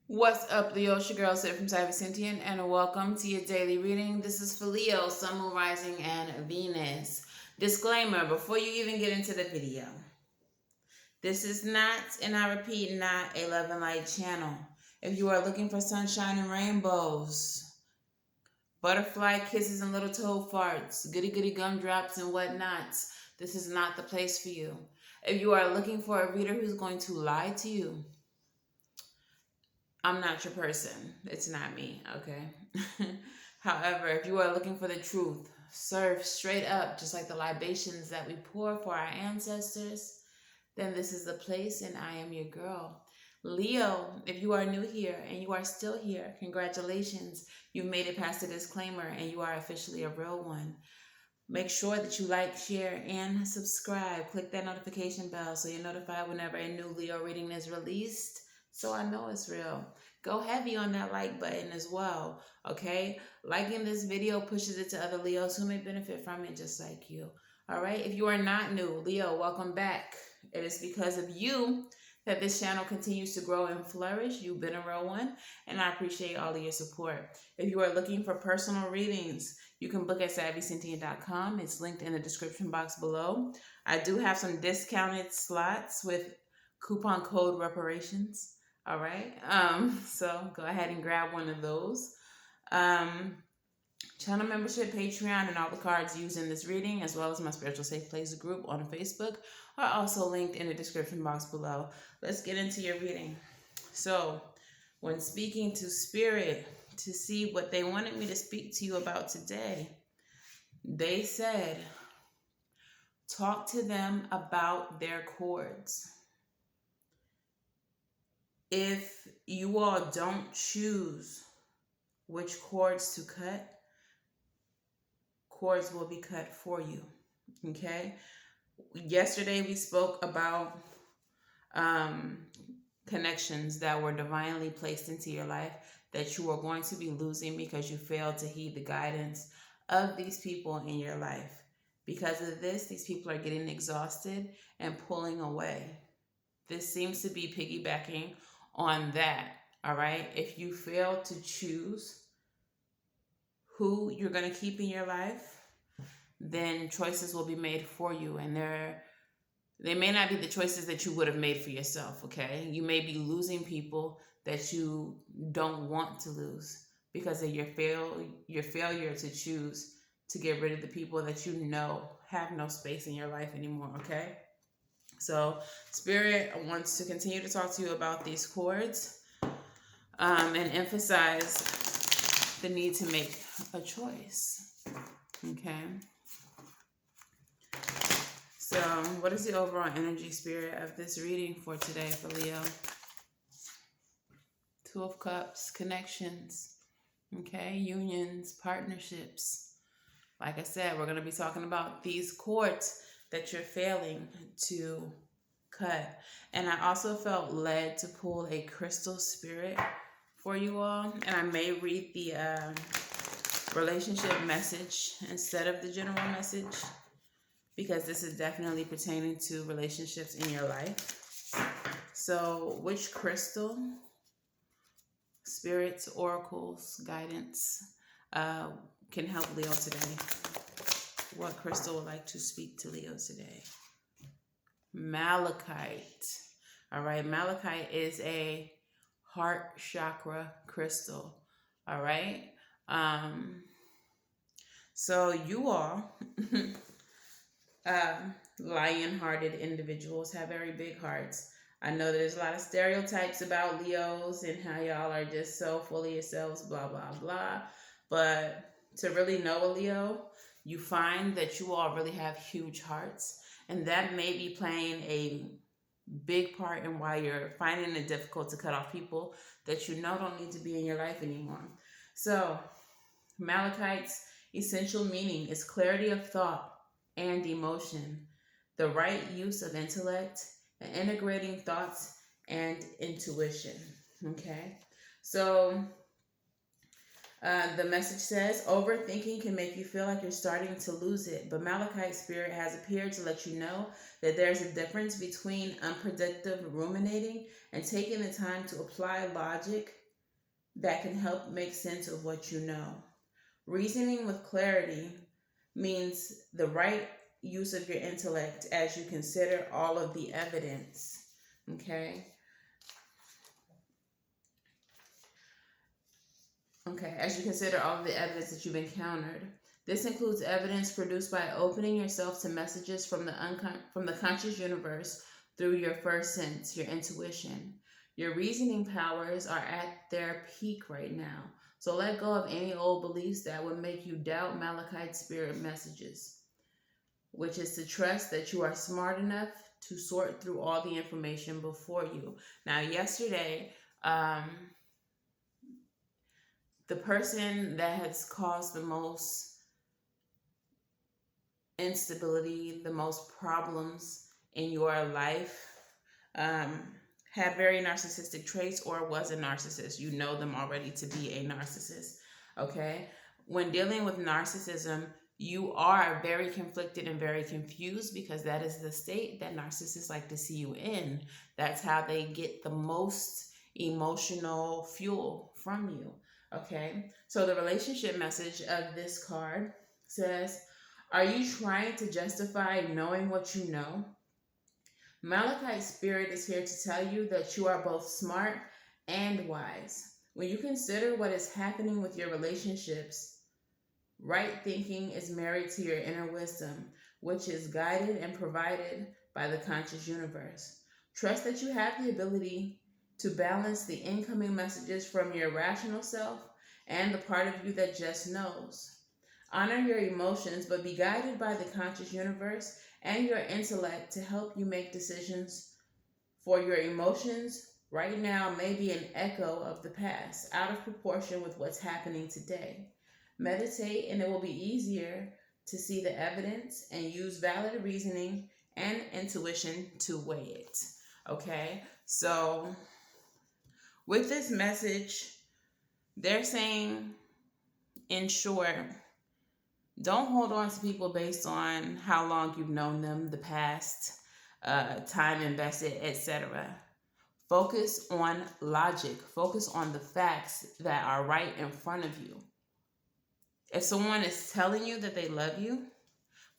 What's up, Leo? It's your girl, Sid from Divination, and welcome to your daily reading. This is for Leo, Sun, Moon, Rising, and Venus. Disclaimer before you even get into the video. This is not, and I repeat, not a love and light channel. If you are looking for sunshine and rainbows, butterfly kisses and little toad farts, goody goody gumdrops and whatnots, this is not the place for you. If you are looking for a reader who's going to lie to you, I'm not your person. It's not me, okay? However, if you are looking for the truth, serve straight up, just like the libations that we pour for our ancestors, then this is the place, and I am your girl. Leo, if you are new here and you are still here, congratulations. You made it past the disclaimer and you are officially a real one. Make sure that you like, share, and subscribe. Click that notification bell so you're notified whenever a new Leo reading is released, so I know it's real. Go heavy on that like button as well, okay? Liking this video pushes it to other Leos who may benefit from it just like you. All right? If you are not new, Leo, welcome back. It is because of you that this channel continues to grow and flourish. You've been a real one, and I appreciate all of your support. If you are looking for personal readings, you can book at savvysentient.com. It's linked in the description box below. I do have some discounted slots with coupon code reparations. All right. So go ahead and grab one of those. Channel membership, Patreon, and all the cards used in this reading, as well as my Spiritual Safe Place group on Facebook, are also linked in the description box below. Let's get into your reading. So, when speaking to Spirit to see what they wanted me to speak to you about today, they said, talk to them about their cords. If you all don't choose which cords to cut, cords will be cut for you. Okay? Yesterday we spoke about connections that were divinely placed into your life that you are going to be losing because you failed to heed the guidance of these people in your life. Because of this, these people are getting exhausted and pulling away. This seems to be piggybacking on that, all right? If you fail to choose who you're going to keep in your life, then choices will be made for you, and they may not be the choices that you would have made for yourself, okay? You may be losing people that you don't want to lose because of your failure to choose to get rid of the people that you know have no space in your life anymore, okay? So Spirit wants to continue to talk to you about these cords and emphasize the need to make a choice, okay? So what is the overall energy, Spirit, of this reading for today for Leo? Two of Cups, connections, okay? Unions, partnerships. Like I said, we're going to be talking about these cords that you're failing to cut. And I also felt led to pull a crystal spirit for you all. And I may read the relationship message instead of the general message, because this is definitely pertaining to relationships in your life. So which crystal, spirits, oracles, guidance can help Leo today? What crystal would like to speak to Leo today? Malachite. All right, malachite is a heart chakra crystal. All right. So you all, lion-hearted individuals, have very big hearts. I know that there's a lot of stereotypes about Leos and how y'all are just so full of yourselves, blah, blah, blah. But to really know a Leo, you find that you all really have huge hearts. And that may be playing a big part in why you're finding it difficult to cut off people that you know don't need to be in your life anymore. So, malachite's essential meaning is clarity of thought and emotion, the right use of intellect, and integrating thoughts and intuition. Okay? So, The message says, overthinking can make you feel like you're starting to lose it, but Malachite Spirit has appeared to let you know that there's a difference between unproductive ruminating and taking the time to apply logic that can help make sense of what you know. Reasoning with clarity means the right use of your intellect as you consider all of the evidence. Okay? Okay, as you consider all of the evidence that you've encountered. This includes evidence produced by opening yourself to messages from the conscious universe through your first sense, your intuition. Your reasoning powers are at their peak right now. So let go of any old beliefs that would make you doubt Malachite Spirit messages, which is to trust that you are smart enough to sort through all the information before you. Now, yesterday, the person that has caused the most instability, the most problems in your life, had very narcissistic traits or was a narcissist. You know them already to be a narcissist. Okay? When dealing with narcissism, you are very conflicted and very confused because that is the state that narcissists like to see you in. That's how they get the most emotional fuel from you. Okay, so the relationship message of this card says, are you trying to justify knowing what you know? Malachite Spirit is here to tell you that you are both smart and wise. When you consider what is happening with your relationships, right thinking is married to your inner wisdom, which is guided and provided by the conscious universe. Trust that you have the ability to balance the incoming messages from your rational self and the part of you that just knows. Honor your emotions, but be guided by the conscious universe and your intellect to help you make decisions, for your emotions right now may be an echo of the past, out of proportion with what's happening today. Meditate, and it will be easier to see the evidence and use valid reasoning and intuition to weigh it. Okay, so with this message, they're saying, in short, don't hold on to people based on how long you've known them, the past, time invested, etc. Focus on logic. Focus on the facts that are right in front of you. If someone is telling you that they love you,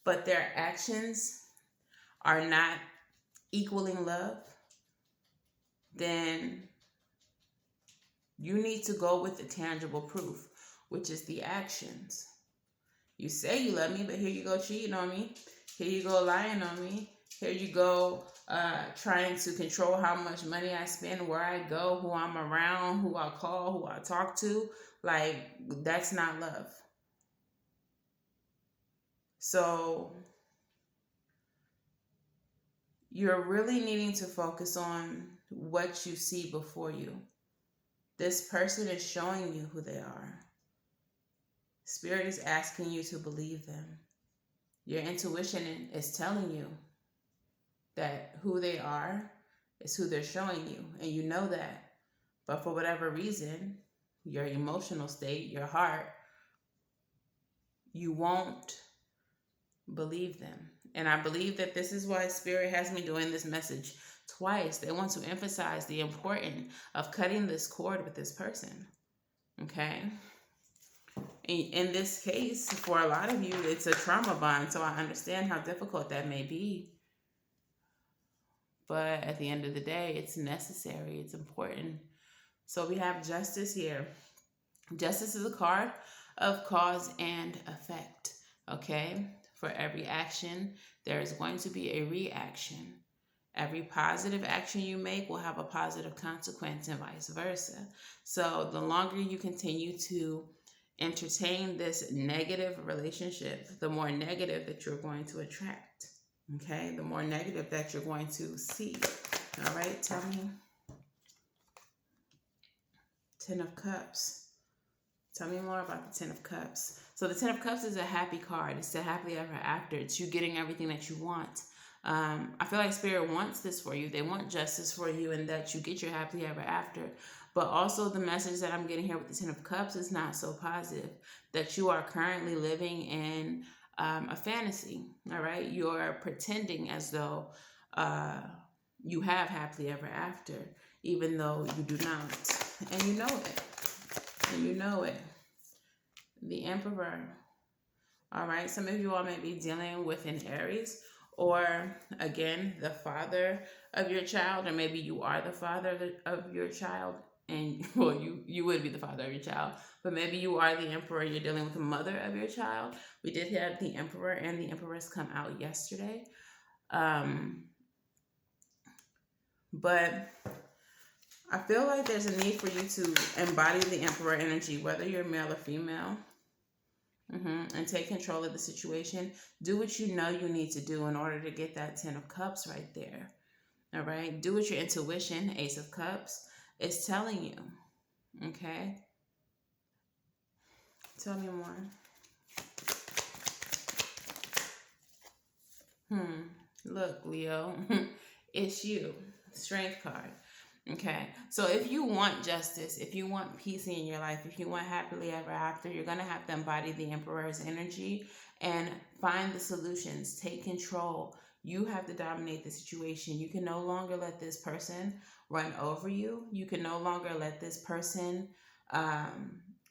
but their actions are not equaling love, then you need to go with the tangible proof, which is the actions. You say you love me, but here you go cheating on me. Here you go lying on me. Here you go trying to control how much money I spend, where I go, who I'm around, who I call, who I talk to. Like, that's not love. So you're really needing to focus on what you see before you. This person is showing you who they are. Spirit is asking you to believe them. Your intuition is telling you that who they are is who they're showing you, and you know that. But for whatever reason, your emotional state, your heart, you won't believe them. And I believe that this is why Spirit has me doing this message twice. They want to emphasize the importance of cutting this cord with this person. Okay? In this case, for a lot of you, it's a trauma bond, so I understand how difficult that may be. But at the end of the day, it's necessary. It's important. So we have Justice here. Justice is a card of cause and effect. Okay? For every action, there is going to be a reaction. Every positive action you make will have a positive consequence and vice versa. So the longer you continue to entertain this negative relationship, the more negative that you're going to attract. Okay? The more negative that you're going to see. All right? Tell me. Ten of Cups. Tell me more about the Ten of Cups. So the Ten of Cups is a happy card. It's the happily ever after. It's you getting everything that you want. I feel like Spirit wants this for you. They want justice for you and that you get your happily ever after. But also the message that I'm getting here with the Ten of Cups is not so positive. That you are currently living in a fantasy, all right? You're pretending as though you have happily ever after, even though you do not. And you know it. And you know it. The Emperor. All right, some of you all may be dealing with an Aries, or again, the father of your child, or maybe you are the father of your child, and well, you would be the father of your child, but maybe you are the Emperor, you're dealing with the mother of your child. We did have the Emperor and the Empress come out yesterday. But I feel like there's a need for you to embody the Emperor energy, whether you're male or female. And take control of the situation. Do what you know you need to do in order to get that 10 of Cups right there. All right. Do what your intuition, Ace of Cups, is telling you. Okay. Tell me more. Look, Leo, it's you. Strength card. Okay, so if you want justice, if you want peace in your life, if you want happily ever after, you're going to have to embody the Emperor's energy and find the solutions. Take control. You have to dominate the situation. You can no longer let this person run over you. You can no longer let this person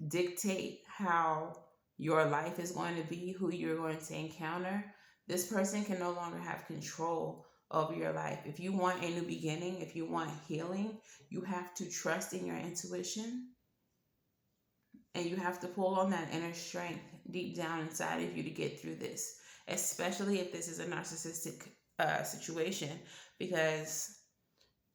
dictate how your life is going to be, who you're going to encounter. This person can no longer have control over your life. If you want a new beginning, if you want healing, you have to trust in your intuition, and you have to pull on that inner strength deep down inside of you to get through this, especially if this is a narcissistic situation, because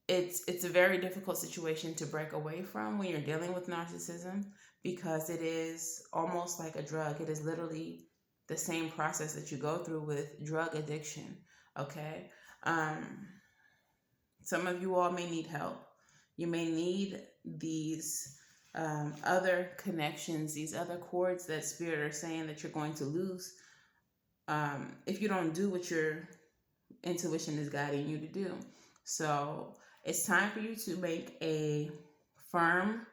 it's a very difficult situation to break away from when you're dealing with narcissism, because it is almost like a drug. It is literally the same process that you go through with drug addiction. Okay. Some of you all may need help. You may need these other connections, these other cords that Spirit are saying that you're going to lose if you don't do what your intuition is guiding you to do. So it's time for you to make a firm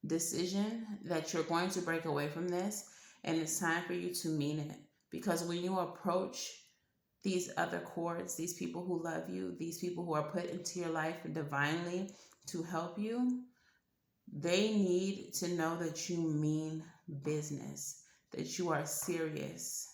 decision that you're going to break away from this, and it's time for you to mean it, because when you approach these other cords, these people who love you, these people who are put into your life divinely to help you, they need to know that you mean business, that you are serious.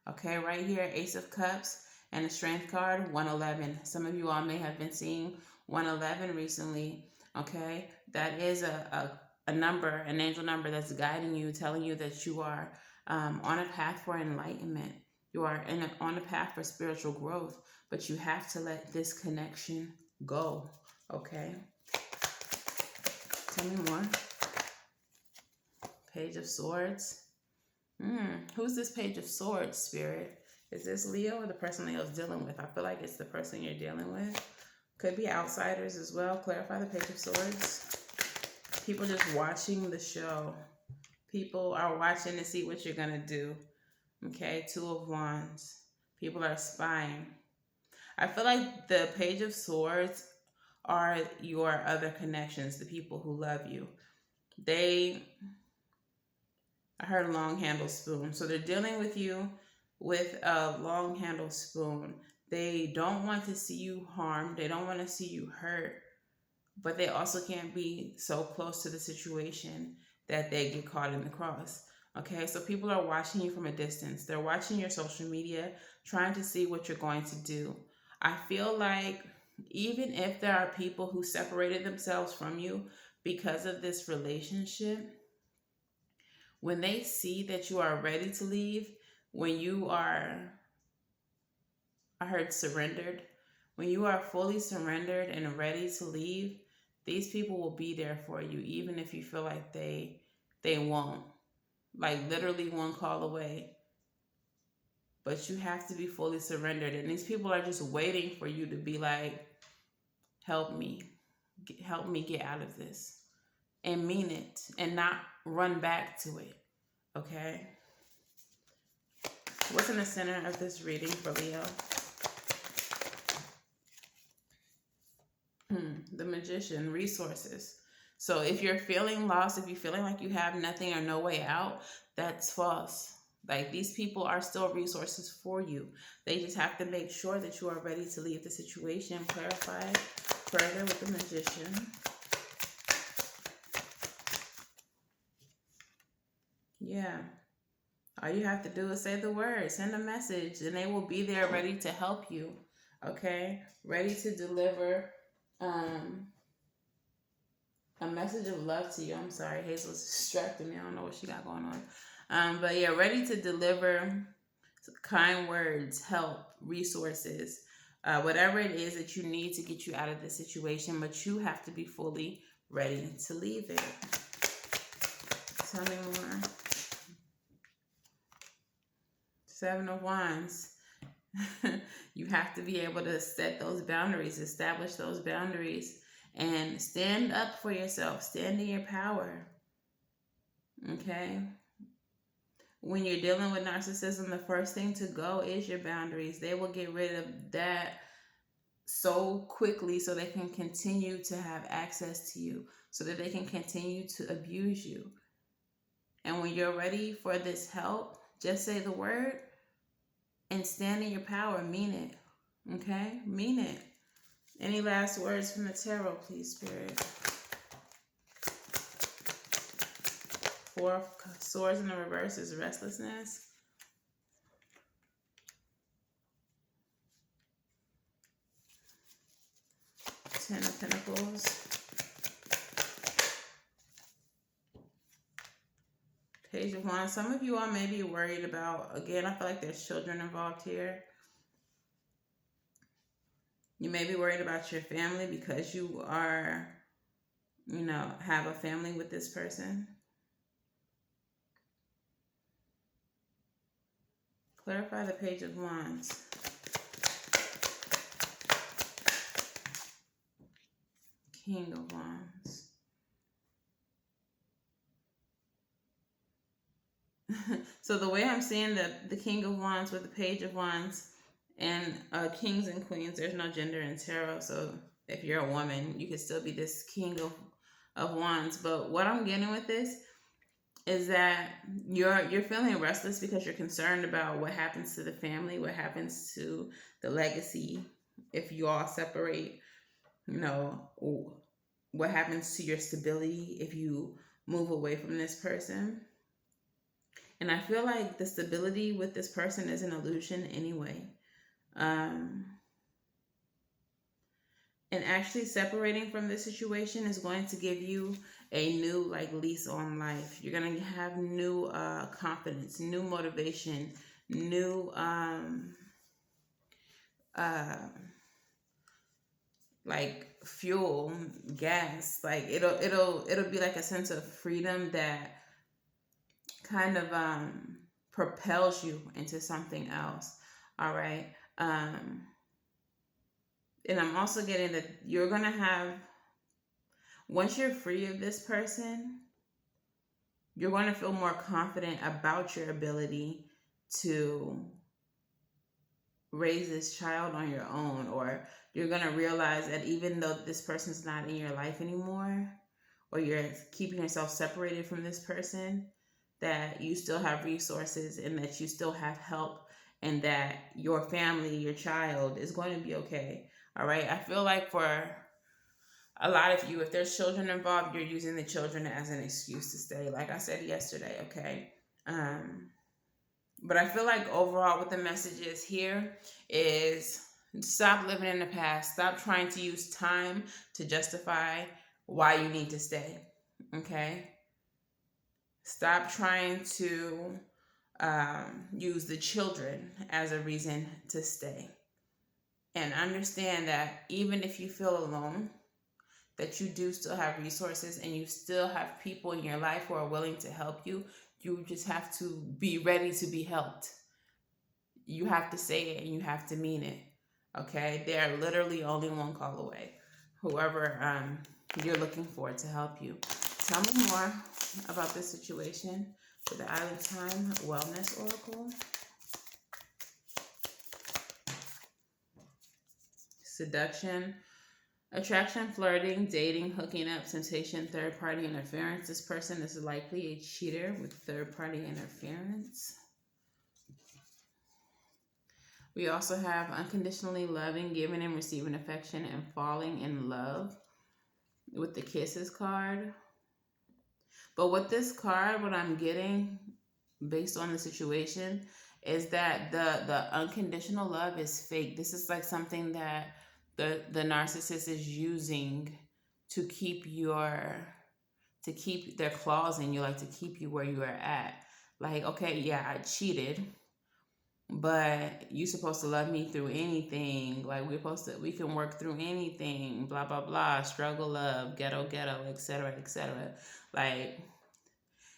Okay, right here, Ace of Cups and the Strength card, 111. Some of you all may have been seeing 111 recently. Okay, that is a number, an angel number that's guiding you, telling you that you are on a path for enlightenment. You are on a path for spiritual growth, but you have to let this connection go. Okay? Tell me more. Page of Swords. Who's this Page of Swords, Spirit? Is this Leo or the person Leo's dealing with? I feel like it's the person you're dealing with. Could be outsiders as well. Clarify the Page of Swords. People just watching the show. People are watching to see what you're going to do. Okay, Two of Wands. People are spying. I feel like the Page of Swords are your other connections, the people who love you. I heard long handle spoon. So they're dealing with you with a long handle spoon. They don't want to see you harmed. They don't want to see you hurt. But they also can't be so close to the situation that they get caught in the cross. Okay, so people are watching you from a distance. They're watching your social media, trying to see what you're going to do. I feel like even if there are people who separated themselves from you because of this relationship, when they see that you are ready to leave, when you are, I heard surrendered, when you are fully surrendered and ready to leave, these people will be there for you, even if you feel like they won't. Like literally one call away. But you have to be fully surrendered. And these people are just waiting for you to be like, help me get out of this. And mean it. And not run back to it. Okay? What's in the center of this reading for Leo? The Magician, resources. So if you're feeling lost, if you're feeling like you have nothing or no way out, that's false. Like, these people are still resources for you. They just have to make sure that you are ready to leave the situation. Clarify further with the Magician. Yeah. All you have to do is say the word, send a message, and they will be there ready to help you. Okay? Ready to deliver a message of love to you. I'm sorry, Hazel's distracting me. I don't know what she got going on. But yeah, ready to deliver kind words, help, resources, whatever it is that you need to get you out of this situation, but you have to be fully ready to leave it. Tell me more. Seven of Wands. You have to be able to set those boundaries, establish those boundaries, and stand up for yourself. Stand in your power. Okay? When you're dealing with narcissism, the first thing to go is your boundaries. They will get rid of that so quickly so they can continue to have access to you, so that they can continue to abuse you. And when you're ready for this help, just say the word and stand in your power. Mean it. Okay? Mean it. Any last words from the tarot, please, Spirit? Four of Swords in the reverse is restlessness. Ten of Pentacles. Page of Wands. Some of you all may be worried about, again, I feel like there's children involved here. You may be worried about your family because you are, have a family with this person. Clarify the Page of Wands. King of Wands. So the way I'm seeing the King of Wands with the Page of Wands and kings and queens, there's no gender in tarot. So if you're a woman, you could still be this King of Wands. But what I'm getting with this is that you're feeling restless because you're concerned about what happens to the family, what happens to the legacy if you all separate, what happens to your stability if you move away from this person. And I feel like the stability with this person is an illusion anyway. And actually separating from this situation is going to give you a new lease on life. You're going to have new confidence, new motivation, new fuel, gas. It'll be like a sense of freedom that kind of propels you into something else. All right. And I'm also getting that you're going to have, once you're free of this person, you're going to feel more confident about your ability to raise this child on your own. Or you're going to realize that even though this person's not in your life anymore, or you're keeping yourself separated from this person, that you still have resources and that you still have help, and that your family, your child is going to be okay. All right. I feel like for a lot of you, if there's children involved, you're using the children as an excuse to stay, like I said yesterday. Okay. But I feel like overall what the message is here is stop living in the past. Stop trying to use time to justify why you need to stay. Okay. Stop trying to use the children as a reason to stay. And understand that even if you feel alone, that you do still have resources and you still have people in your life who are willing to help you. You just have to be ready to be helped. You have to say it and you have to mean it. Okay? They are literally only one call away. Whoever you're looking for to help you. Tell me more about this situation for the Island Time Wellness Oracle. Seduction. Attraction, flirting, dating, hooking up, temptation, third party interference. This person is likely a cheater with third party interference. We also have unconditionally loving, giving and receiving affection, and falling in love with the kisses card. But with this card, what I'm getting based on the situation is that the unconditional love is fake. This is like something that the narcissist is using to keep their claws in you, like to keep you where you are at. Like, okay, yeah, I cheated, but you're supposed to love me through anything. Like, we can work through anything, blah blah blah, struggle, love, ghetto, etc., etc. Like,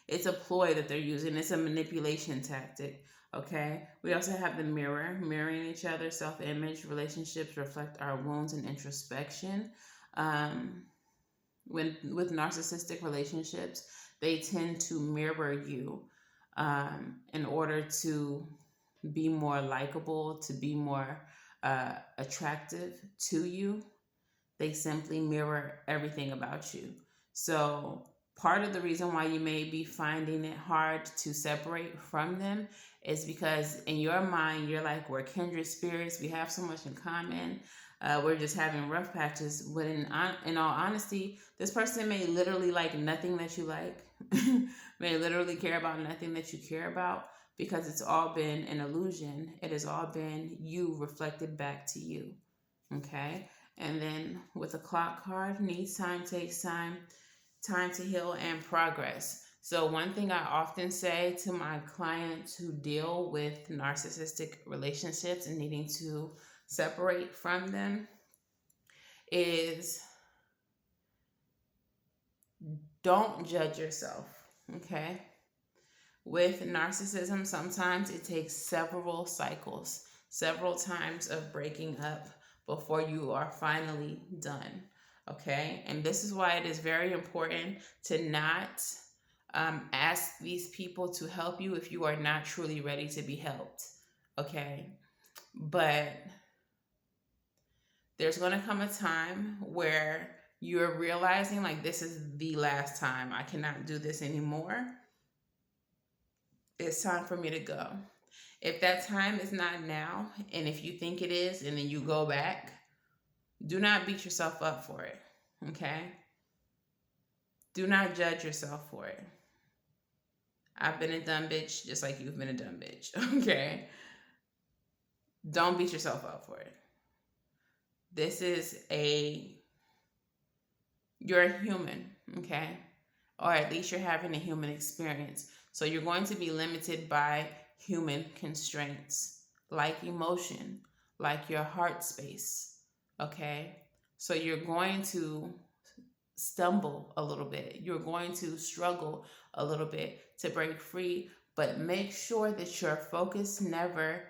it's a ploy that they're using. It's a manipulation tactic. Okay. We also have the mirror, mirroring each other, self-image. Relationships reflect our wounds and introspection. With narcissistic relationships, they tend to mirror you in order to be more likable, to be more attractive to you. They simply mirror everything about you. So part of the reason why you may be finding it hard to separate from them is because in your mind, you're like, we're kindred spirits. We have so much in common. We're just having rough patches. But in all honesty, this person may literally like nothing that you like, may literally care about nothing that you care about, because it's all been an illusion. It has all been you reflected back to you. Okay? And then with the clock card, needs time, takes time, time to heal and progress. So one thing I often say to my clients who deal with narcissistic relationships and needing to separate from them is, don't judge yourself, okay? With narcissism, sometimes it takes several cycles, several times of breaking up before you are finally done, okay? And this is why it is very important to not ask these people to help you if you are not truly ready to be helped, okay? But there's going to come a time where you're realizing, like, this is the last time. I cannot do this anymore. It's time for me to go. If that time is not now, and if you think it is, and then you go back, do not beat yourself up for it, okay? Do not judge yourself for it. I've been a dumb bitch just like you've been a dumb bitch, okay? Don't beat yourself up for it. This is you're a human, okay? Or at least you're having a human experience. So you're going to be limited by human constraints, like emotion, like your heart space, okay? So you're going to stumble a little bit. You're going to struggle a little bit to break free, but make sure that your focus never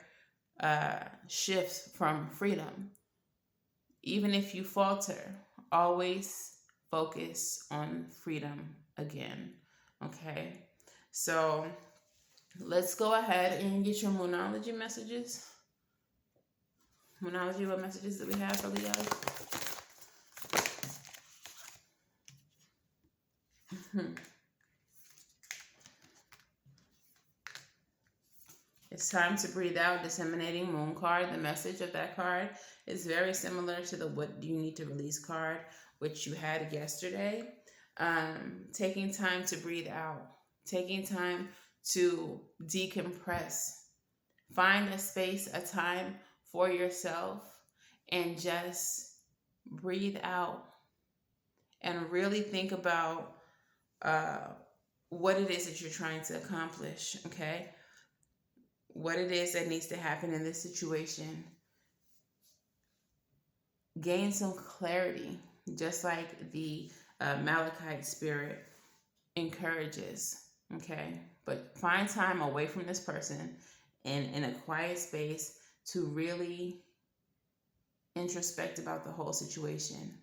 shifts from freedom. Even if you falter, always focus on freedom again, okay? So let's go ahead and get your Moonology messages. Moonology, what messages do we have for Leo? It's time to breathe out, disseminating moon card. The message of that card is very similar to the what do you need to release card, which you had yesterday. Taking time to breathe out, taking time to decompress. Find a space, a time for yourself, and just breathe out and really think about what it is that you're trying to accomplish, okay? What it is that needs to happen in this situation. Gain some clarity, just like the Malachite spirit encourages, okay? But find time away from this person and in a quiet space to really introspect about the whole situation,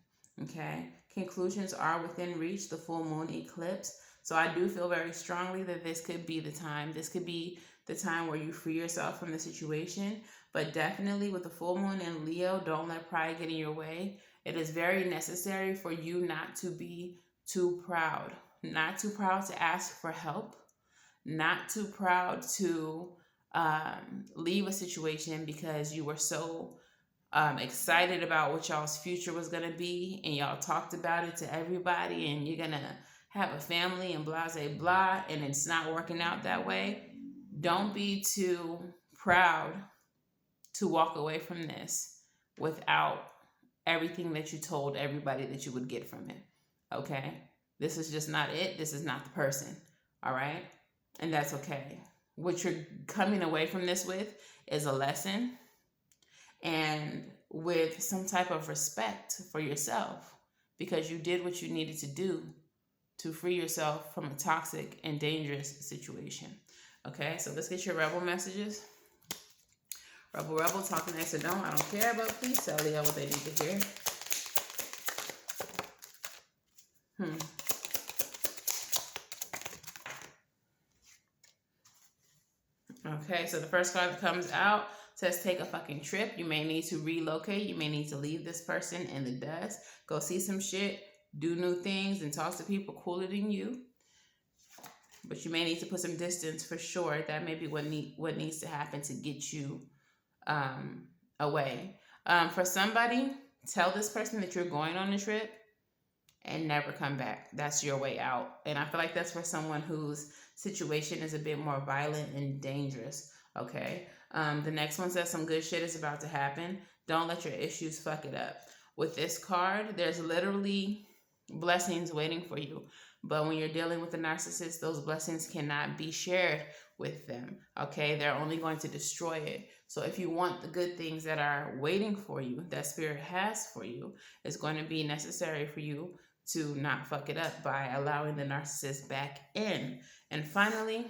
okay? Conclusions are within reach, the full moon eclipse. So I do feel very strongly that this could be the time. This could be the time where you free yourself from the situation. But definitely with the full moon in Leo, don't let pride get in your way. It is very necessary for you not to be too proud, not too proud to ask for help, not too proud to leave a situation because you were so excited about what y'all's future was going to be and y'all talked about it to everybody and you're going to have a family and blah, blah, blah, and it's not working out that way. Don't be too proud to walk away from this without everything that you told everybody that you would get from it. Okay? This is just not it. This is not the person. All right? And that's okay. What you're coming away from this with is a lesson and with some type of respect for yourself because you did what you needed to do to free yourself from a toxic and dangerous situation. Okay, so let's get your rebel messages. Rebel, talking next to don't. I don't care about. Please tell Leo what they need to hear. Okay, so the first card that comes out says take a fucking trip. You may need to relocate. You may need to leave this person in the dust. Go see some shit. Do new things and talk to people cooler than you. But you may need to put some distance for sure. That may be what needs to happen to get you away. For somebody, tell this person that you're going on a trip and never come back. That's your way out. And I feel like that's for someone whose situation is a bit more violent and dangerous. Okay. The next one says some good shit is about to happen. Don't let your issues fuck it up. With this card, there's literally blessings waiting for you. But when you're dealing with a narcissist, those blessings cannot be shared with them. Okay. They're only going to destroy it. So if you want the good things that are waiting for you, that spirit has for you, it's going to be necessary for you to not fuck it up by allowing the narcissist back in. And finally,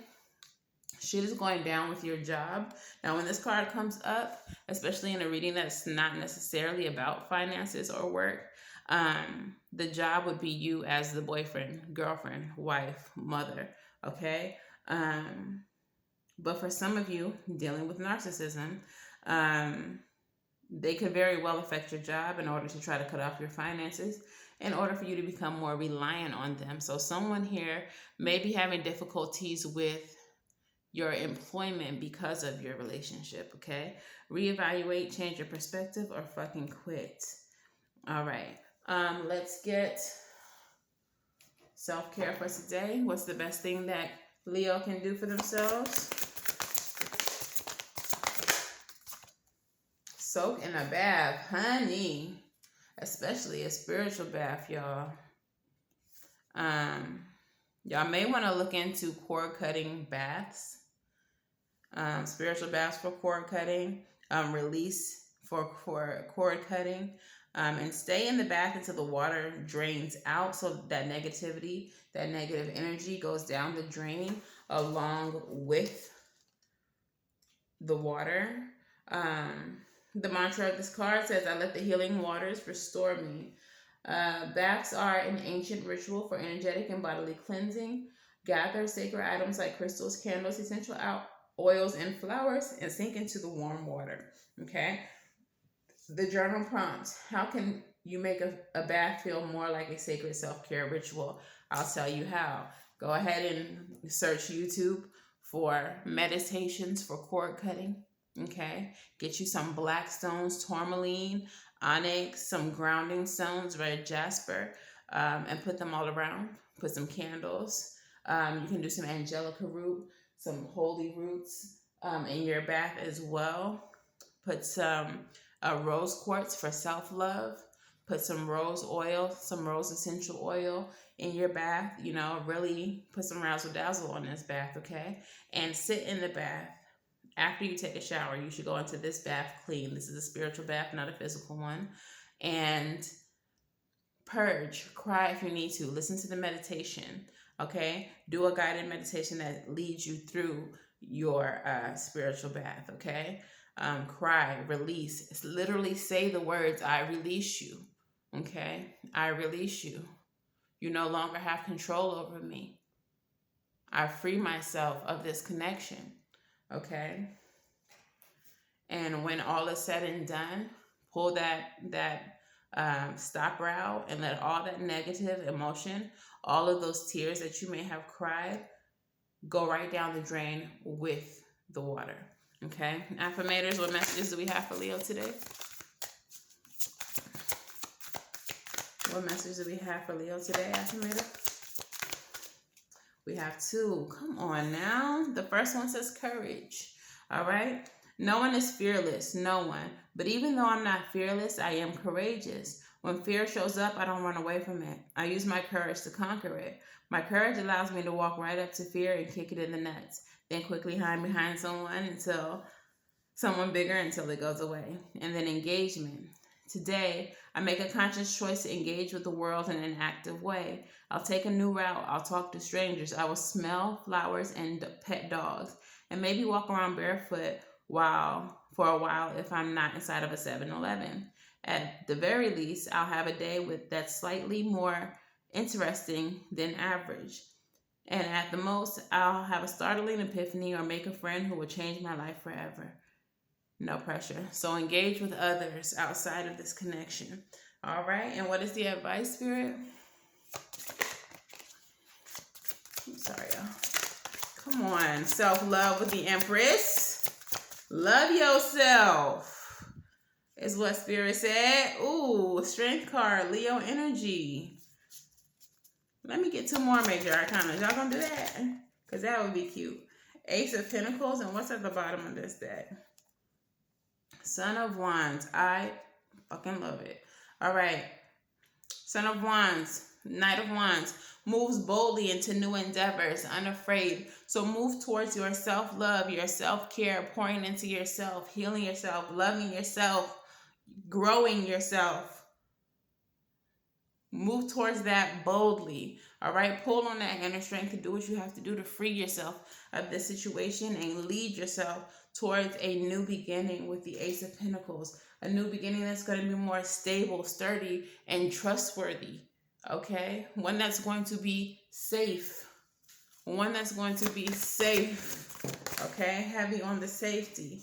shit is going down with your job. Now, when this card comes up, especially in a reading that's not necessarily about finances or work, the job would be you as the boyfriend, girlfriend, wife, mother, okay? But for some of you dealing with narcissism, they could very well affect your job in order to try to cut off your finances, in order for you to become more reliant on them. So someone here may be having difficulties with your employment because of your relationship, okay? Reevaluate, change your perspective, or fucking quit. All right. Let's get self-care for today. What's the best thing that Leo can do for themselves? Soak in a bath, honey. Especially a spiritual bath, y'all. Y'all may want to look into cord cutting baths. Spiritual baths for cord cutting. Release for cord cutting. And stay in the bath until the water drains out, so that negativity, that negative energy goes down the drain along with the water. The mantra of this card says, I let the healing waters restore me. Baths are an ancient ritual for energetic and bodily cleansing. Gather sacred items like crystals, candles, essential oils, and flowers and sink into the warm water. Okay? The journal prompt, how can you make a bath feel more like a sacred self-care ritual? I'll tell you how. Go ahead and search YouTube for meditations for cord cutting. Okay, get you some black stones, tourmaline, onyx, some grounding stones, red jasper, and put them all around. Put some candles. You can do some angelica root, some holy roots in your bath as well. Put some rose quartz for self-love. Put some rose oil, some rose essential oil in your bath. You know, really put some razzle dazzle on this bath, okay? And sit in the bath. After you take a shower, you should go into this bath clean. This is a spiritual bath, not a physical one. And purge, cry if you need to. Listen to the meditation, okay? Do a guided meditation that leads you through your spiritual bath, okay? Cry, release. It's literally say the words, I release you, okay? I release you. You no longer have control over me. I free myself of this connection. Okay. And when all is said and done, pull that stop route and let all that negative emotion, all of those tears that you may have cried, go right down the drain with the water. Okay, affirmators, what messages do we have for Leo today? What message do we have for Leo today, affirmator? We have two. Come on now. The first one says courage. All right. No one is fearless. No one. But even though I'm not fearless, I am courageous. When fear shows up, I don't run away from it. I use my courage to conquer it. My courage allows me to walk right up to fear and kick it in the nuts, then quickly hide behind someone bigger until it goes away. And then engagement. Today, I make a conscious choice to engage with the world in an active way. I'll take a new route. I'll talk to strangers. I will smell flowers and pet dogs, and maybe walk around barefoot for a while if I'm not inside of a 7-Eleven. At the very least, I'll have a day that's slightly more interesting than average. And at the most, I'll have a startling epiphany or make a friend who will change my life forever. No pressure. So engage with others outside of this connection. All right. And what is the advice, Spirit? I'm sorry, y'all. Come on. Self-love with the Empress. Love yourself is what Spirit said. Ooh, Strength card, Leo energy. Let me get two more major arcana. Y'all gonna do that? Because that would be cute. Ace of Pentacles. And what's at the bottom of this deck? Son of Wands. I fucking love it. All right. Son of Wands. Knight of Wands. Moves boldly into new endeavors, unafraid. So move towards your self-love, your self-care, pouring into yourself, healing yourself, loving yourself, growing yourself. Move towards that boldly. All right. Pull on that inner strength to do what you have to do to free yourself of this situation and lead yourself towards a new beginning with the Ace of Pentacles. A new beginning that's going to be more stable, sturdy, and trustworthy. Okay? One that's going to be safe. One that's going to be safe. Okay? Heavy on the safety.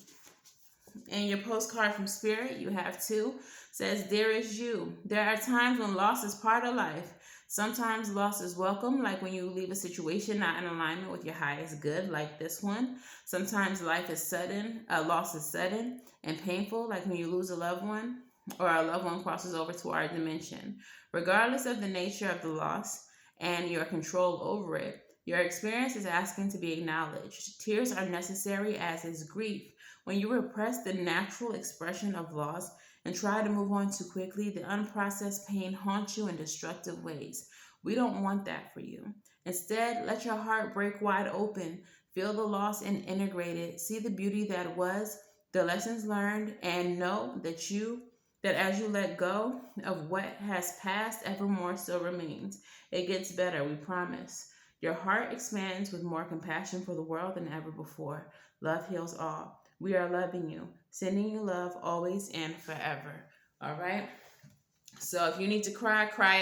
And your postcard from Spirit, you have two. Says, dearest you, there are times when loss is part of life. Sometimes loss is welcome, like when you leave a situation not in alignment with your highest good, like this one. Sometimes loss is sudden and painful, like when you lose a loved one or a loved one crosses over to our dimension. Regardless of the nature of the loss and your control over it, your experience is asking to be acknowledged. Tears are necessary, as is grief. When you repress the natural expression of loss and try to move on too quickly, the unprocessed pain haunts you in destructive ways. We don't want that for you. Instead, let your heart break wide open. Feel the loss and integrate it. See the beauty that was, the lessons learned, and know that as you let go of what has passed, evermore still remains. It gets better, we promise. Your heart expands with more compassion for the world than ever before. Love heals all. We are loving you, sending you love always and forever. All right? So if you need to cry, cry.